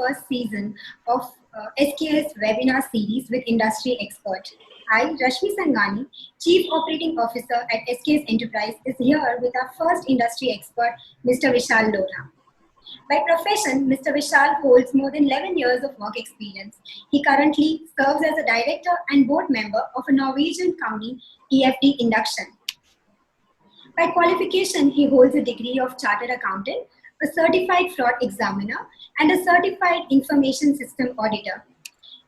first season of SKS webinar series with industry expert. I, Rashmi Sangani, Chief Operating Officer at SKS Enterprise, is here with our first industry expert, Mr. Vishal Lodha. By profession, Mr. Vishal holds more than 11 years of work experience. He currently serves as a director and board member of a Norwegian company, EFD Induction. By qualification, he holds a degree of Chartered Accountant, a Certified Fraud Examiner, and a Certified Information System Auditor.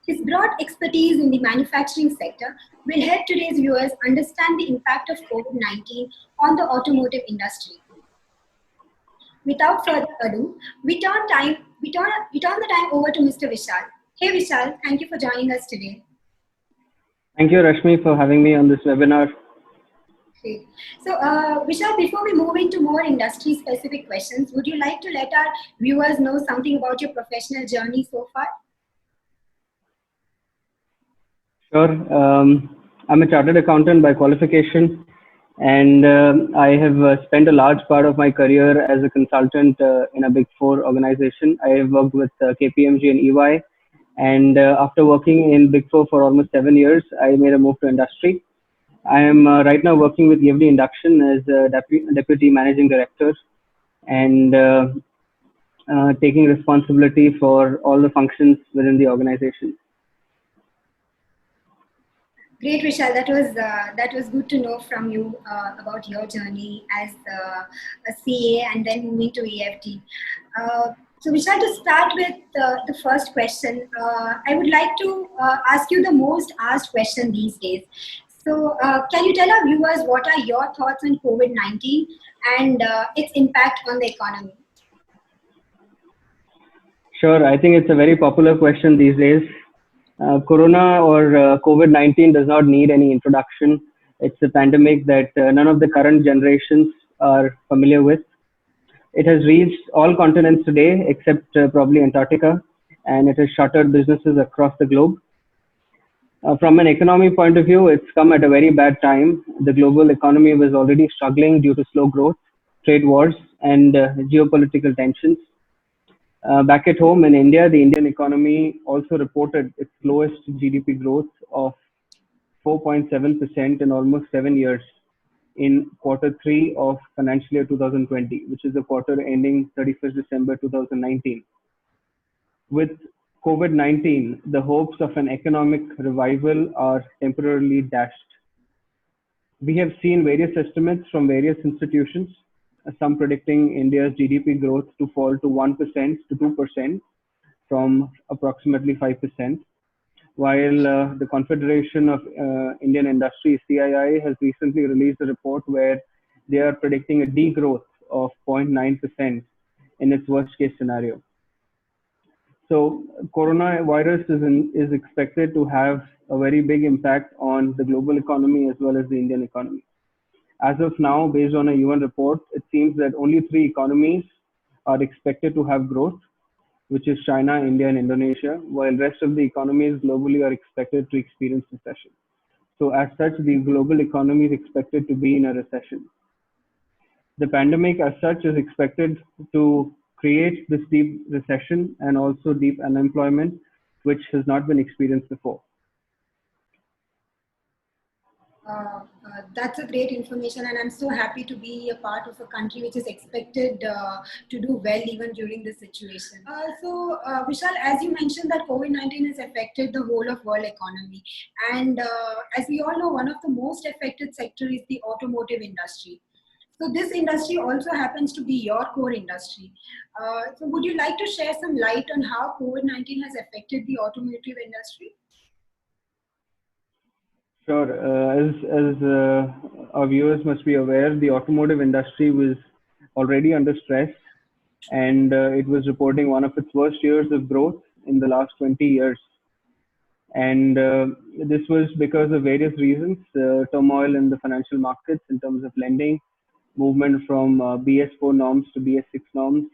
His broad expertise in the manufacturing sector will help today's viewers understand the impact of COVID-19 on the automotive industry. Without further ado, we turn the time over to Mr. Vishal. Hey Vishal, thank you for joining us today. Thank you, Rashmi, for having me on this webinar. Great. So, Vishal, before we move into more industry-specific questions, would you like to let our viewers know something about your professional journey so far? Sure. I'm a chartered accountant by qualification, and I have spent a large part of my career as a consultant in a Big Four organization. I have worked with KPMG and EY, and after working in Big Four for almost 7 years, I made a move to industry. I am right now working with EFD Induction as Deputy Managing Director and taking responsibility for all the functions within the organization. Great, Vishal. That was good to know from you about your journey as a CA and then moving to EFD. So Vishal, to start with the first question, I would like to ask you the most asked question these days. So can you tell our viewers what are your thoughts on COVID-19 and its impact on the economy? Sure. I think it's a very popular question these days. Corona or COVID-19 does not need any introduction. It's a pandemic that none of the current generations are familiar with. It has reached all continents today except probably Antarctica, and it has shuttered businesses across the globe. From an economy point of view, it's come at a very bad time. The global economy was already struggling due to slow growth, trade wars, and geopolitical tensions. Back at home in India, the Indian economy also reported its lowest GDP growth of 4.7% in almost 7 years in Q3 of financial year 2020, which is the quarter ending 31st December 2019. With COVID-19, the hopes of an economic revival are temporarily dashed. We have seen various estimates from various institutions, some predicting India's GDP growth to fall to 1% to 2% from approximately 5%, while the Confederation of Indian Industry, CII, has recently released a report where they are predicting a degrowth of 0.9% in its worst case scenario. So coronavirus is expected to have a very big impact on the global economy as well as the Indian economy. As of now, based on a UN report, it seems that only 3 economies are expected to have growth, which is China, India, and Indonesia, while rest of the economies globally are expected to experience recession. So as such, the global economy is expected to be in a recession. The pandemic as such is expected to create this deep recession and also deep unemployment, which has not been experienced before. That's a great information, and I'm so happy to be a part of a country which is expected to do well even during this situation. So, Vishal, as you mentioned that COVID-19 has affected the whole of world economy, and as we all know, one of the most affected sector is the automotive industry. So this industry also happens to be your core industry. So would you like to share some light on how COVID-19 has affected the automotive industry? Sure. As our viewers must be aware, the automotive industry was already under stress, and it was reporting one of its worst years of growth in the last 20 years. And this was because of various reasons, turmoil in the financial markets in terms of lending, movement from BS4 norms to BS6 norms,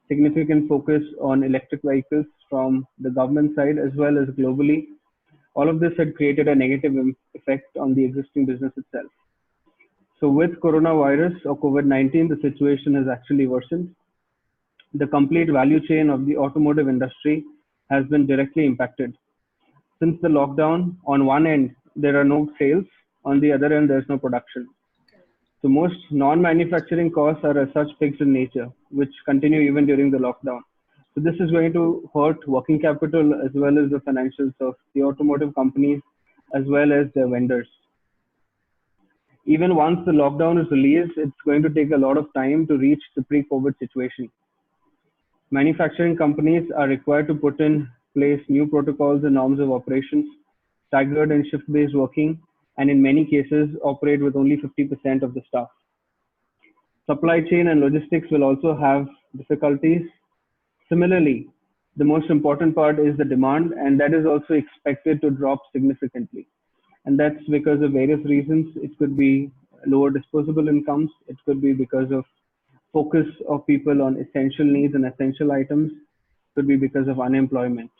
significant focus on electric vehicles from the government side as well as globally. All of this had created a negative effect on the existing business itself. So with coronavirus or COVID-19, the situation has actually worsened. the complete value chain of the automotive industry has been directly impacted. Since the lockdown, on one end, there are no sales, on the other end, there's no production. So most non-manufacturing costs are as such fixed in nature, which continue even during the lockdown. So this is going to hurt working capital as well as the financials of the automotive companies as well as their vendors. Even once the lockdown is released, it's going to take a lot of time to reach the pre-COVID situation. Manufacturing companies are required to put in place new protocols and norms of operations, staggered and shift-based working, and in many cases operate with only 50% of the staff. Supply chain and logistics will also have difficulties. Similarly, the most important part is the demand, and that is also expected to drop significantly. And that's because of various reasons. It could be lower disposable incomes, it could be because of focus of people on essential needs and essential items, it could be because of unemployment.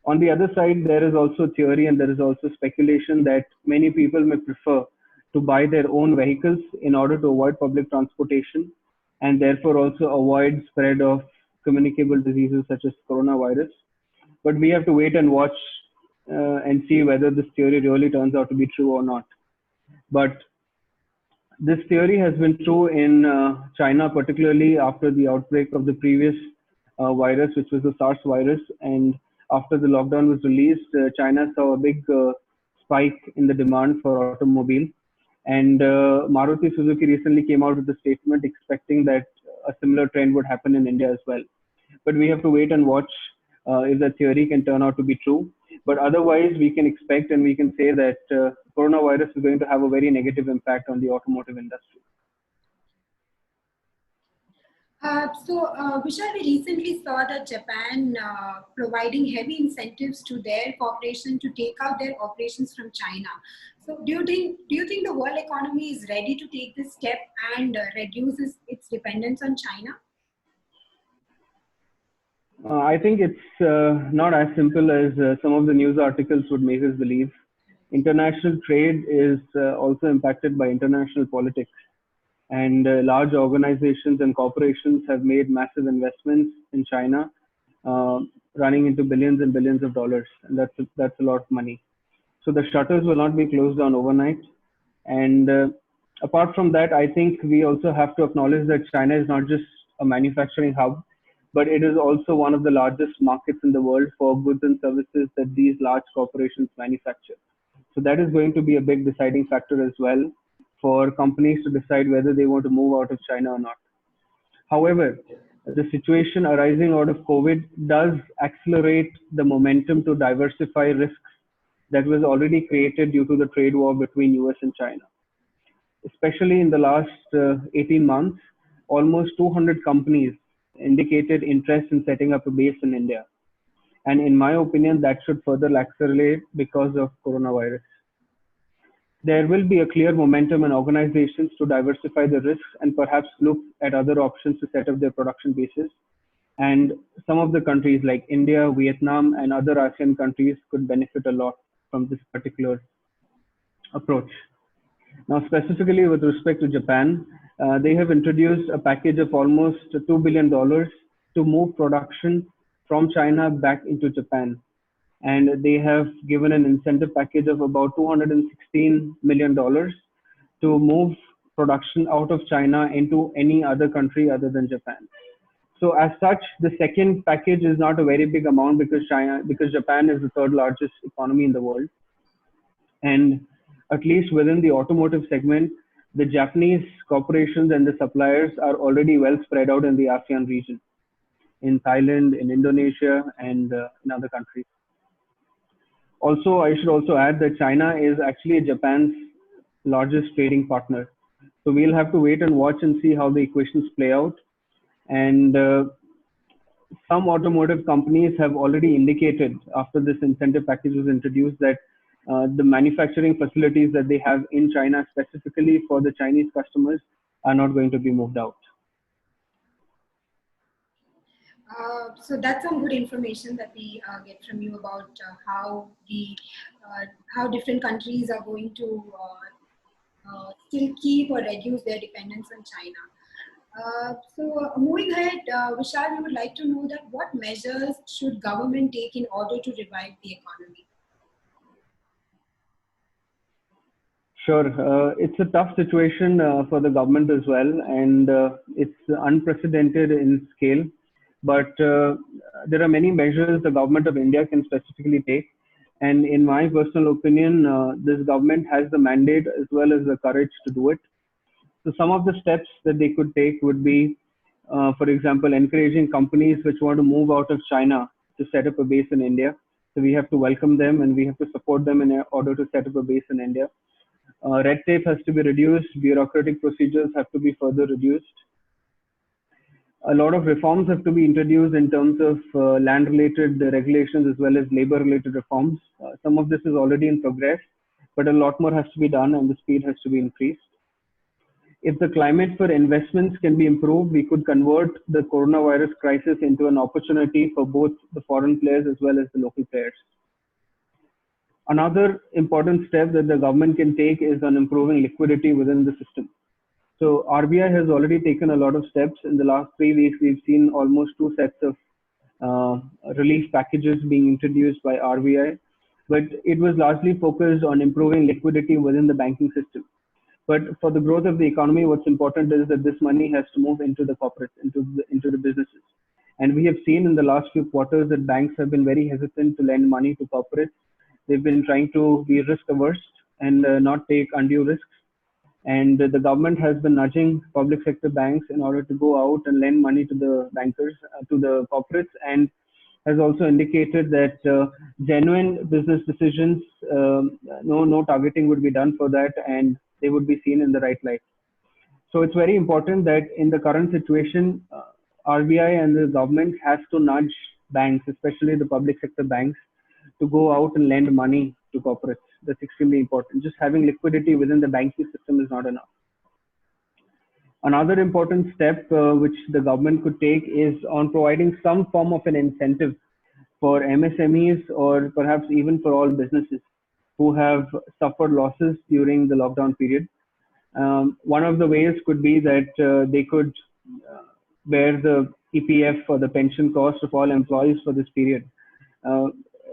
On the other side, there is also theory and there is also speculation that many people may prefer to buy their own vehicles in order to avoid public transportation and therefore also avoid spread of communicable diseases such as coronavirus. But we have to wait and watch and see whether this theory really turns out to be true or not. But this theory has been true in China, particularly after the outbreak of the previous virus, which was the SARS virus. And after the lockdown was released, China saw a big spike in the demand for automobile. And Maruti Suzuki recently came out with a statement expecting that a similar trend would happen in India as well. But we have to wait and watch if the theory can turn out to be true. But otherwise, we can expect and we can say that coronavirus is going to have a very negative impact on the automotive industry. Vishal, we recently saw that Japan providing heavy incentives to their corporation to take out their operations from China. So, do you think the world economy is ready to take this step and reduces its dependence on China? I think it's not as simple as some of the news articles would make us believe. International trade is also impacted by international politics, and large organizations and corporations have made massive investments in China, running into billions and billions of dollars, and that's a lot of money. So the shutters will not be closed down overnight. And apart from that, I think we also have to acknowledge that China is not just a manufacturing hub, but it is also one of the largest markets in the world for goods and services that these large corporations manufacture. So that is going to be a big deciding factor as well for companies to decide whether they want to move out of China or not. However, the situation arising out of COVID does accelerate the momentum to diversify risks that was already created due to the trade war between US and China. Especially in the last 18 months, almost 200 companies indicated interest in setting up a base in India. And in my opinion, that should further accelerate because of coronavirus. There will be a clear momentum in organizations to diversify the risks and perhaps look at other options to set up their production bases. And some of the countries like India, Vietnam, and other ASEAN countries could benefit a lot from this particular approach. Now, specifically with respect to Japan, they have introduced a package of almost $2 billion to move production from China back into Japan. And they have given an incentive package of about $216 million to move production out of China into any other country other than Japan. So as such, the second package is not a very big amount because Japan is the third largest economy in the world. And at least within the automotive segment, the Japanese corporations and the suppliers are already well spread out in the ASEAN region, in Thailand, in Indonesia, and in other countries. Also, I should also add that China is actually Japan's largest trading partner. So we'll have to wait and watch and see how the equations play out. And some automotive companies have already indicated after this incentive package was introduced that the manufacturing facilities that they have in China, specifically for the Chinese customers, are not going to be moved out. So that's some good information that we get from you about how different countries are going to still keep or reduce their dependence on China. Moving ahead, Vishal, we would like to know that what measures should government take in order to revive the economy? Sure. It's a tough situation for the government as well, and it's unprecedented in scale. But there are many measures the government of India can specifically take. And in my personal opinion, this government has the mandate as well as the courage to do it. So some of the steps that they could take would be, for example, encouraging companies which want to move out of China to set up a base in India. So we have to welcome them and we have to support them in order to set up a base in India. Red tape has to be reduced, bureaucratic procedures have to be further reduced. A lot of reforms have to be introduced in terms of land related regulations as well as labor related reforms. Some of this is already in progress, but a lot more has to be done and the speed has to be increased. If the climate for investments can be improved, we could convert the coronavirus crisis into an opportunity for both the foreign players as well as the local players. Another important step that the government can take is on improving liquidity within the system. So RBI has already taken a lot of steps. In the last 3 weeks, we've seen almost two sets of relief packages being introduced by RBI, but it was largely focused on improving liquidity within the banking system. But for the growth of the economy, what's important is that this money has to move into the corporates, into the businesses. And we have seen in the last few quarters that banks have been very hesitant to lend money to corporates. They've been trying to be risk averse and not take undue risks. And the government has been nudging public sector banks in order to go out and lend money to the bankers, to the corporates, and has also indicated that genuine business decisions, no targeting would be done for that, and they would be seen in the right light. So it's very important that in the current situation, RBI and the government has to nudge banks, especially the public sector banks, to go out and lend money to corporates. That's extremely important. Just having liquidity within the banking system is not enough. Another important step which the government could take is on providing some form of an incentive for MSMEs or perhaps even for all businesses who have suffered losses during the lockdown period. One of the ways could be that they could bear the EPF or the pension cost of all employees for this period.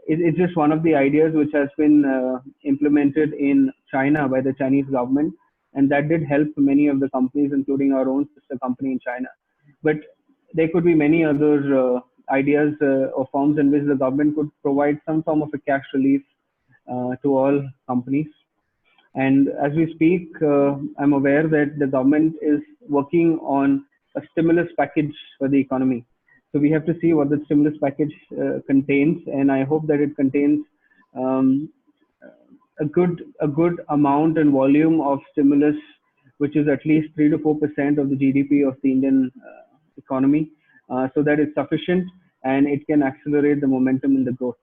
It's just one of the ideas which has been implemented in China by the Chinese government, and that did help many of the companies, including our own sister company in China. But there could be many other ideas or forms in which the government could provide some form of a cash relief to all companies. And as we speak, I'm aware that the government is working on a stimulus package for the economy. So we have to see what the stimulus package contains, and I hope that it contains a good amount and volume of stimulus, which is at least 3 to 4% of the GDP of the Indian economy, so that it's sufficient and it can accelerate the momentum in the growth.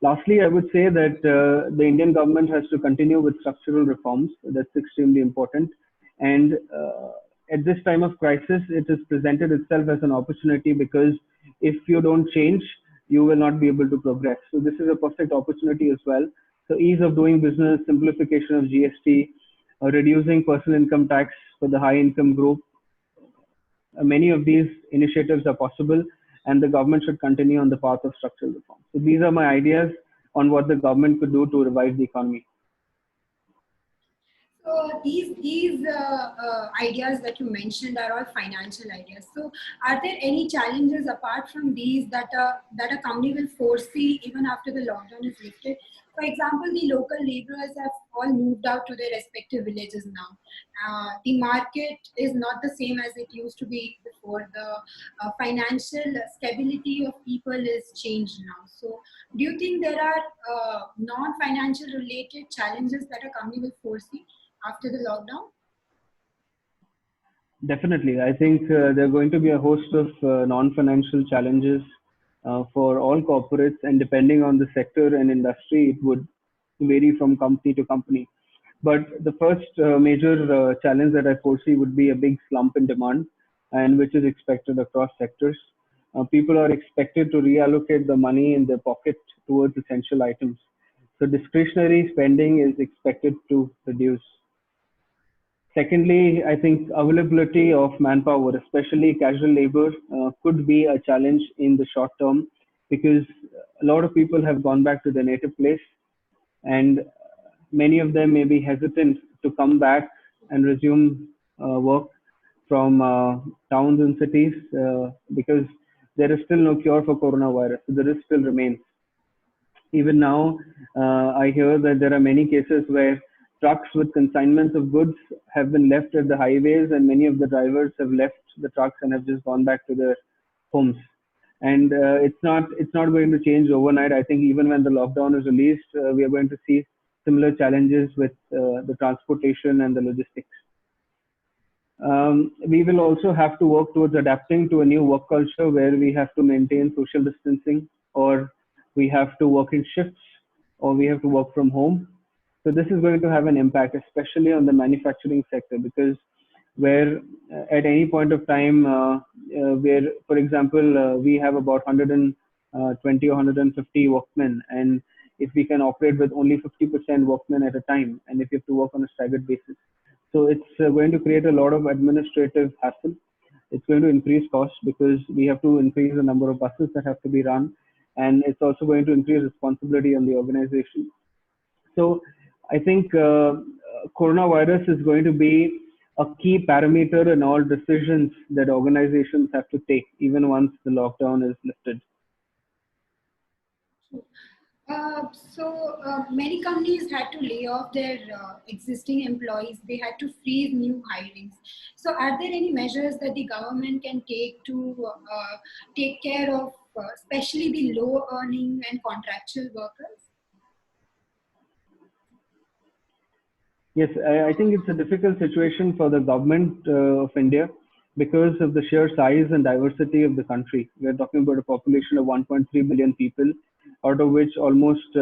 Lastly, I would say that the Indian government has to continue with structural reforms. That's extremely important. And at this time of crisis, it has presented itself as an opportunity because if you don't change, you will not be able to progress. So this is a perfect opportunity as well. So ease of doing business, simplification of GST, reducing personal income tax for the high income group. Many of these initiatives are possible, and the government should continue on the path of structural reform. So these are my ideas on what the government could do to revive the economy. So these ideas that you mentioned are all financial ideas. So are there any challenges apart from these that a company will foresee even after the lockdown is lifted? For example, the local laborers have all moved out to their respective villages now. The market is not the same as it used to be before. The financial stability of people is changed now. So do you think there are non-financial related challenges that a company will foresee after the lockdown? Definitely. I think there are going to be a host of non-financial challenges for all corporates, and depending on the sector and industry, it would vary from company to company. But the first major challenge that I foresee would be a big slump in demand, and which is expected across sectors. People are expected to reallocate the money in their pocket towards essential items. So discretionary spending is expected to reduce. Secondly, I think availability of manpower, especially casual labor, could be a challenge in the short term because a lot of people have gone back to their native place, and many of them may be hesitant to come back and resume work from towns and cities because there is still no cure for coronavirus. So the risk still remains. Even now, I hear that there are many cases where trucks with consignments of goods have been left at the highways, and many of the drivers have left the trucks and have just gone back to their homes. And it's not going to change overnight. I think even when the lockdown is released, we are going to see similar challenges with the transportation and the logistics. We will also have to work towards adapting to a new work culture where we have to maintain social distancing, or we have to work in shifts, or we have to work from home. So this is going to have an impact, especially on the manufacturing sector, because where at any point of time, where, for example, we have about 120 or 150 workmen, and if we can operate with only 50% workmen at a time, and if you have to work on a staggered basis, so it's going to create a lot of administrative hassle. It's going to increase costs because we have to increase the number of buses that have to be run, and it's also going to increase responsibility on the organization. So I think coronavirus is going to be a key parameter in all decisions that organizations have to take, even once the lockdown is lifted. Many companies had to lay off their existing employees. They had to freeze new hirings. So are there any measures that the government can take to take care of especially the low earning and contractual workers? Yes, I think it's a difficult situation for the government of India because of the sheer size and diversity of the country. We're talking about a population of 1.3 billion people, out of which almost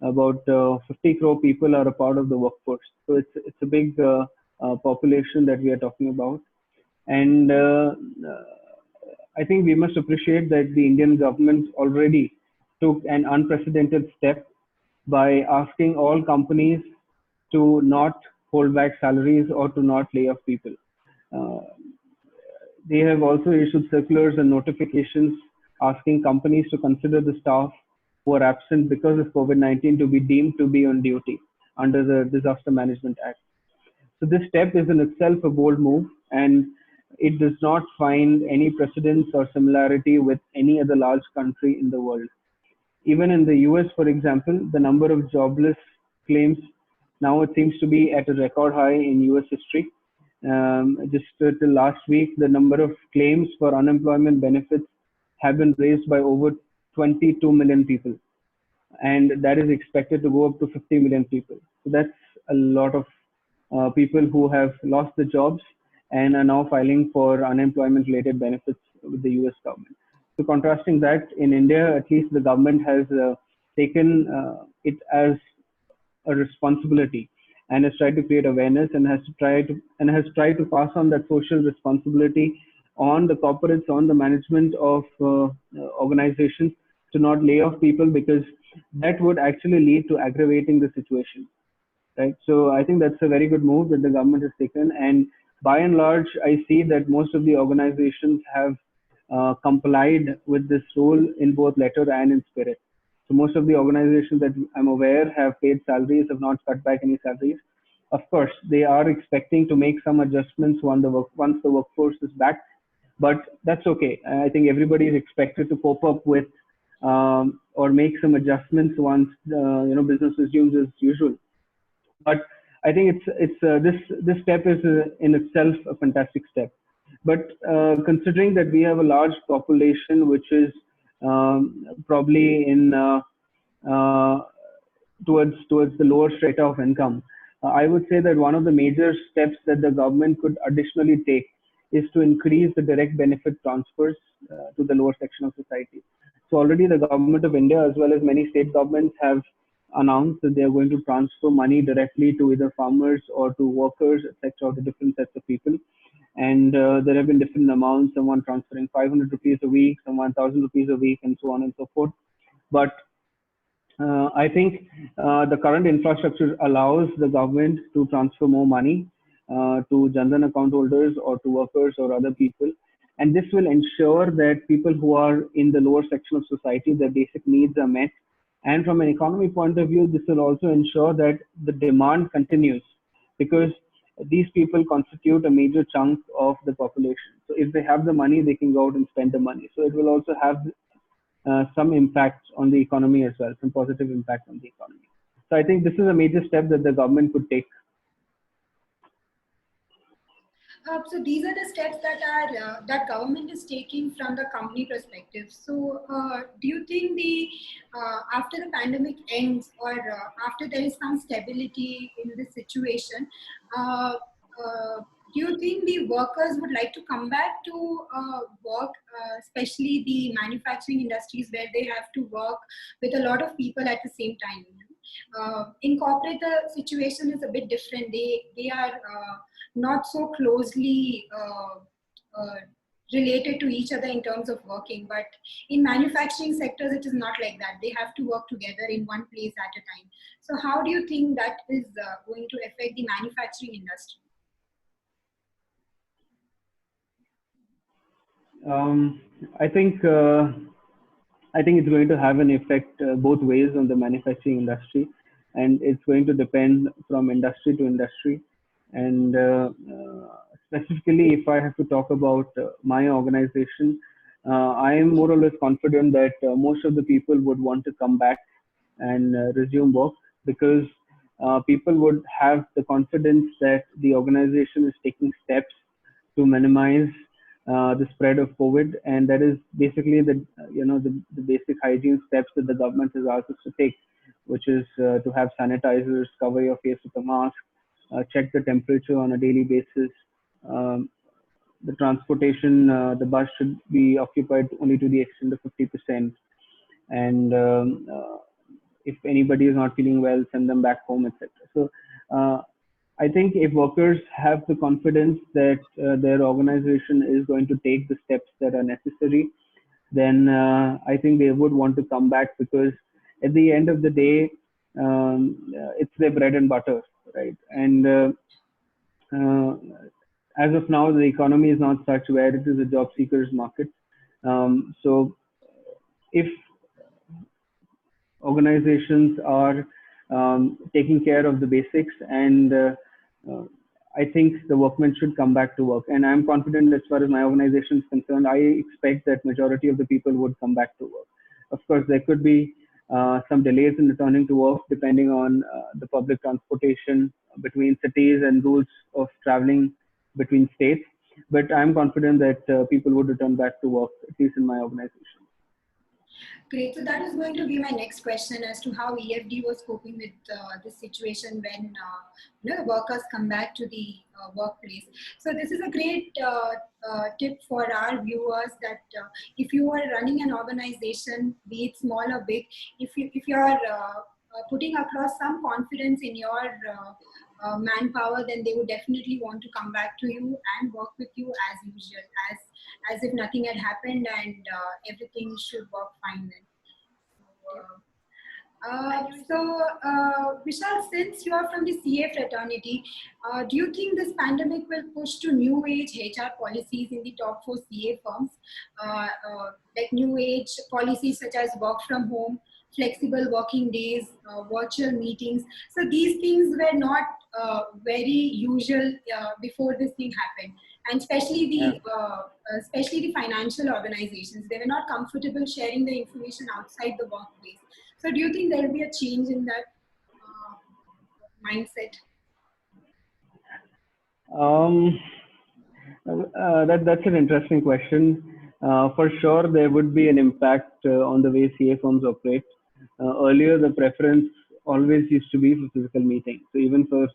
about 50 crore people are a part of the workforce. So it's a big population that we are talking about. And I think we must appreciate that the Indian government already took an unprecedented step by asking all companies to not hold back salaries or to not lay off people. Uh, they have also issued circulars and notifications asking companies to consider the staff who are absent because of COVID-19 to be deemed to be on duty under the Disaster Management Act. So this step is in itself a bold move, and it does not find any precedence or similarity with any other large country in the world. Even in the US, for example, the number of jobless claims now it seems to be at a record high in US history. Just till last week, the number of claims for unemployment benefits have been raised by over 22 million people, and that is expected to go up to 50 million people. So that's a lot of people who have lost their jobs and are now filing for unemployment related benefits with the US government. So contrasting that, in India, at least the government has taken it as a responsibility and has tried to create awareness and has tried to pass on that social responsibility on the corporates, on the management of organizations to not lay off people, because that would actually lead to aggravating the situation, right? So I think that's a very good move that the government has taken, and by and large, I see that most of the organizations have complied with this rule in both letter and in spirit. So most of the organizations that I'm aware have paid salaries, have not cut back any salaries. Of course, they are expecting to make some adjustments once the workforce is back, but that's okay. I think everybody is expected to cope up with or make some adjustments once business resumes as usual. But I think this step is in itself a fantastic step. But considering that we have a large population which is probably in uh, towards the lower strata of income, I would say that one of the major steps that the government could additionally take is to increase the direct benefit transfers to the lower section of society. So already the government of India, as well as many state governments, have announced that they are going to transfer money directly to either farmers or to workers, etc., to different sets of people. And there have been different amounts, someone transferring 500 rupees a week, some 1,000 rupees a week, and so on and so forth. But I think the current infrastructure allows the government to transfer more money, to Jan account holders or to workers or other people. And this will ensure that people who are in the lower section of society, their basic needs are met. And from an economy point of view, this will also ensure that the demand continues, because these people constitute a major chunk of the population. So if they have the money, they can go out and spend the money. So it will also have some impact on the economy as well, some positive impact on the economy. So I think this is a major step that the government could take. So these are the steps that are that government is taking from the company perspective. So do you think the after the pandemic ends, or after there is some stability in this situation, uh, do you think the workers would like to come back to work, especially the manufacturing industries where they have to work with a lot of people at the same time? In corporate, the situation is a bit different. They are not so closely uh, related to each other in terms of working, but in manufacturing sectors it is not like that. They have to work together in one place at a time. So how do you think that is going to affect the manufacturing industry? Um, I think uh, I think it's going to have an effect both ways on the manufacturing industry, and it's going to depend from industry to industry. And specifically, if I have to talk about my organization, I am more or less confident that most of the people would want to come back and resume work, because people would have the confidence that the organization is taking steps to minimize the spread of COVID, and that is basically the basic hygiene steps that the government has asked us to take, which is to have sanitizers, cover your face with a mask, check the temperature on a daily basis. Um, the transportation, the bus should be occupied only to the extent of 50%, and if anybody is not feeling well, send them back home, etc. So uh, I think if workers have the confidence that their organization is going to take the steps that are necessary, then I think they would want to come back, because at the end of the day, it's their bread and butter, right? And uh, as of now, the economy is not such where it is a job seekers market. So if organizations are taking care of the basics, and uh, I think the workmen should come back to work. And I'm confident, as far as my organization is concerned, I expect that majority of the people would come back to work. Of course, there could be some delays in returning to work depending on the public transportation between cities and rules of traveling between states. But I'm confident that people would return back to work, at least in my organization. Great. So that is going to be my next question as to how EFD was coping with this situation when the workers come back to the workplace. So this is a great tip for our viewers that if you are running an organization, be it small or big, if you are putting across some confidence in your manpower, then they would definitely want to come back to you and work with you as usual, as if nothing had happened, and everything should work fine then. Vishal, since you are from the CA fraternity, do you think this pandemic will push to new age HR policies in the top four CA firms, like new age policies such as work from home, flexible working days, virtual meetings? So these things were not very usual before this thing happened, and Yeah. especially the financial organizations, they were not comfortable sharing the information outside the workplace. So do you think there will be a change in that uh, mindset? Um, that's an interesting question. For sure, there would be an impact on the way CA firms operate. Earlier, the preference always used to be for physical meetings. So even for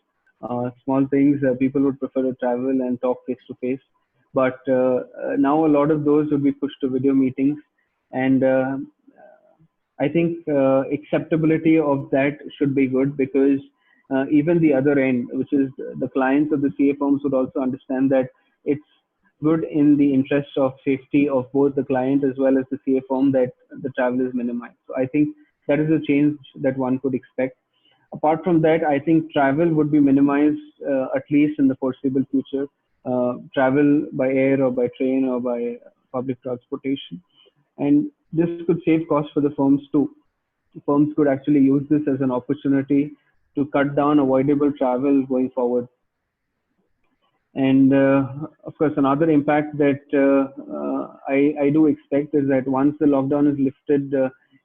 small things, people would prefer to travel and talk face to face. But now a lot of those would be pushed to video meetings, and I think acceptability of that should be good, because even the other end, which is the clients of the CA firms, would also understand that it's good in the interest of safety of both the client as well as the CA firm that the travel is minimized. So I think that is a change that one could expect. Apart from that, I think travel would be minimized at least in the foreseeable future. Travel by air or by train or by public transportation, and this could save costs for the firms too. Firms could actually use this as an opportunity to cut down avoidable travel going forward. And of course, another impact that I do expect is that once the lockdown is lifted,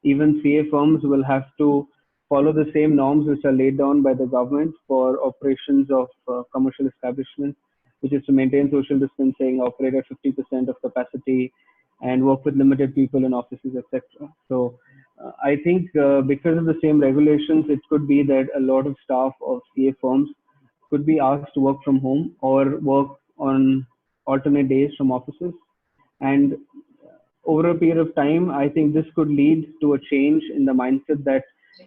even CA firms will have to follow the same norms which are laid down by the government for operations of commercial establishments, which is to maintain social distancing, operate at 50% of capacity, and work with limited people in offices, etc. So I think because of the same regulations, it could be that a lot of staff of CA firms could be asked to work from home or work on alternate days from offices. And over a period of time, I think this could lead to a change in the mindset that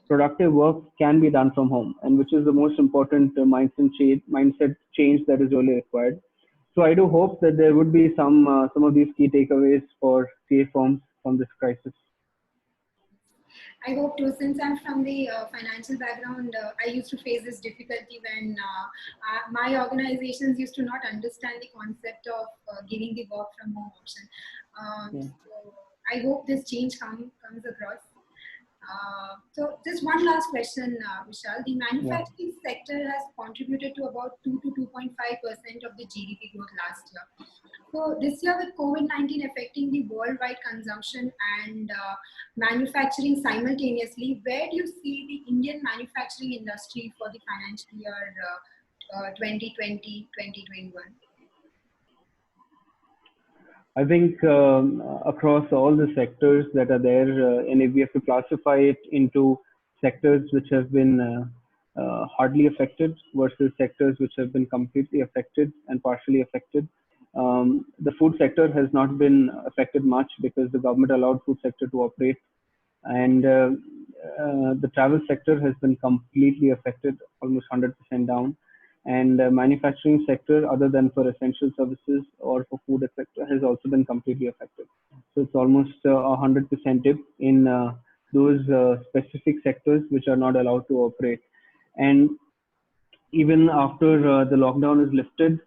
productive work can be done from home, and which is the most important mindset change that is really required. So I do hope that there would be some of these key takeaways for CA firms from this crisis. I hope too. Since I'm from the financial background, I used to face this difficulty when my organizations used to not understand the concept of giving the work from home option. Yeah. So I hope this change comes across. So just one last question, Vishal. The Yeah. manufacturing sector has contributed to about 2 to 2.5% of the GDP growth last year. So this year with COVID-19 affecting the worldwide consumption and manufacturing simultaneously, where do you see the Indian manufacturing industry for the financial year 2020, 2021? I think across all the sectors that are there, and if we have to classify it into sectors which have been hardly affected versus sectors which have been completely affected and partially affected, the food sector has not been affected much because the government allowed food sector to operate, and the travel sector has been completely affected, almost 100% down. And manufacturing sector, other than for essential services or for food, etc., has also been completely affected. So it's almost 100% dip in those specific sectors which are not allowed to operate. And even after the lockdown is lifted,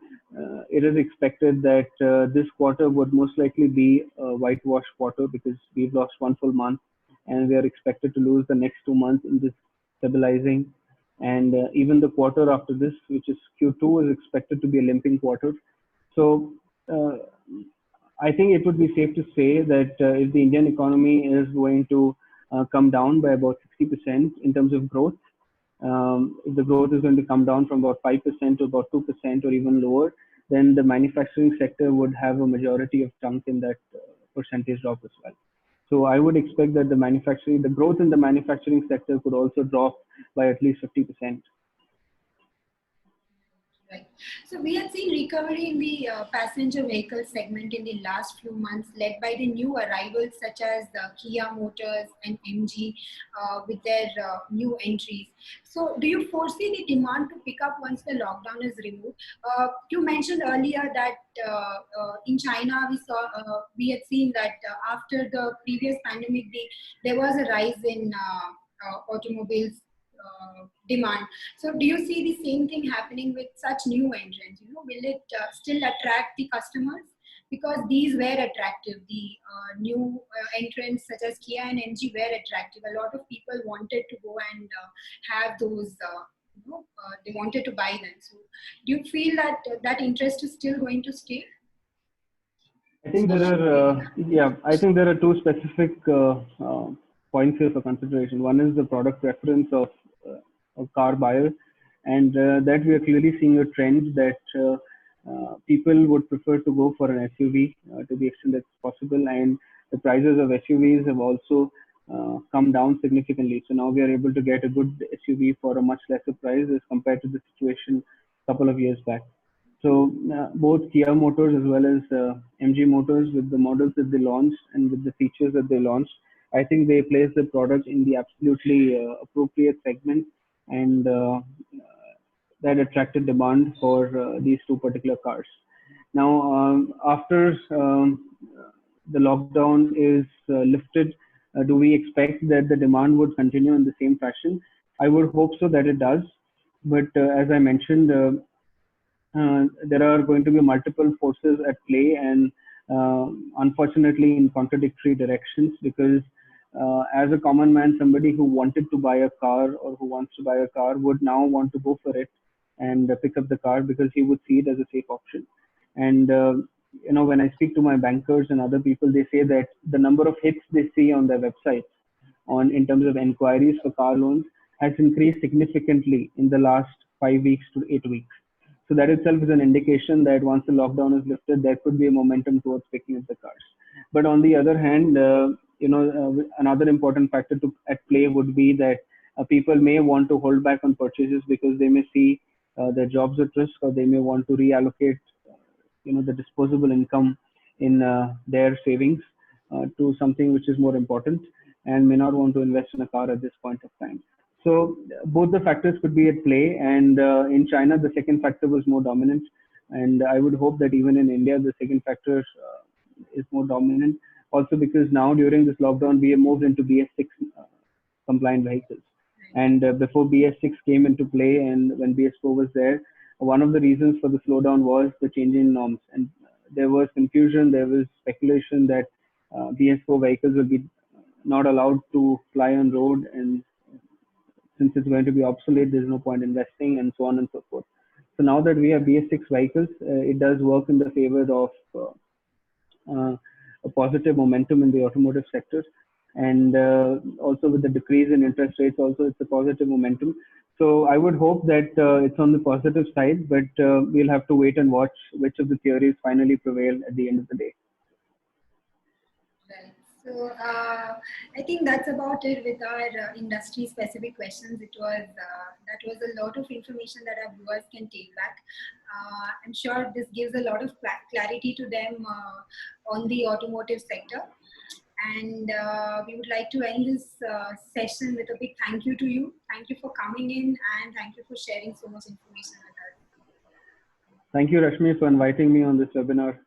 it is expected that this quarter would most likely be a whitewash quarter because we've lost one full month, and we are expected to lose the next 2 months in this stabilizing. And even the quarter after this, which is Q2, is expected to be a limping quarter. So uh, I think it would be safe to say that if the Indian economy is going to come down by about 60% in terms of growth, if the growth is going to come down from about 5% to about 2% or even lower, then the manufacturing sector would have a majority of chunk in that percentage drop as well. So I would expect that the growth in the manufacturing sector could also drop by at least 50%. Right. So we have seen recovery in the passenger vehicle segment in the last few months, led by the new arrivals such as Kia Motors and MG with their new entries. So do you foresee the demand to pick up once the lockdown is removed? You mentioned earlier that in China we had seen that after the previous pandemic, there was a rise in automobiles demand. So do you see the same thing happening with such new entrants? Will it still attract the customers? Because these were attractive. The new entrants such as Kia and MG were attractive. A lot of people wanted to go and have those. They wanted to buy them. So do you feel that that interest is still going to stay? I think there are two specific points here for consideration. One is the product preference of a car buyer, and that we are clearly seeing a trend that people would prefer to go for an SUV to the extent that's possible, and the prices of SUVs have also come down significantly. So now we are able to get a good SUV for a much lesser price as compared to the situation a couple of years back. So both Kia Motors as well as MG Motors, with the models that they launched and with the features that they launched, I think they placed the product in the absolutely appropriate segment, and that attracted demand for these two particular cars. Now, after the lockdown is lifted, do we expect that the demand would continue in the same fashion? I would hope so that it does. But as I mentioned, there are going to be multiple forces at play, and unfortunately in contradictory directions, because as a common man, somebody who wanted to buy a car or who wants to buy a car would now want to go for it and pick up the car because he would see it as a safe option. And when I speak to my bankers and other people, they say that the number of hits they see on their websites on in terms of inquiries for car loans has increased significantly in the last 5 weeks to 8 weeks. So that itself is an indication that once the lockdown is lifted, there could be a momentum towards picking up the cars. But on the other hand, another important factor to at play would be that people may want to hold back on purchases because they may see their jobs at risk, or they may want to reallocate the disposable income in their savings to something which is more important, and may not want to invest in a car at this point of time. So both the factors could be at play, and in China the second factor was more dominant, and I would hope that even in India the second factor is more dominant, also because now during this lockdown we have moved into BS6 compliant vehicles. And before BS6 came into play, and when BS4 was there, one of the reasons for the slowdown was the changing norms. And there was confusion, there was speculation that BS4 vehicles will be not allowed to fly on road, and since it's going to be obsolete, there's no point investing, and so on and so forth. So now that we have BS6 vehicles, it does work in the favor of a positive momentum in the automotive sector. And also with the decrease in interest rates, also it's a positive momentum. So I would hope that it's on the positive side, but we'll have to wait and watch which of the theories finally prevail at the end of the day. Right. So I think that's about it with our industry-specific questions. It was that was a lot of information that our viewers can take back. I'm sure this gives a lot of clarity to them on the automotive sector. And we would like to end this session with a big thank you to you. Thank you for coming in, and thank you for sharing so much information with us. Thank you, Rashmi, for inviting me on this webinar.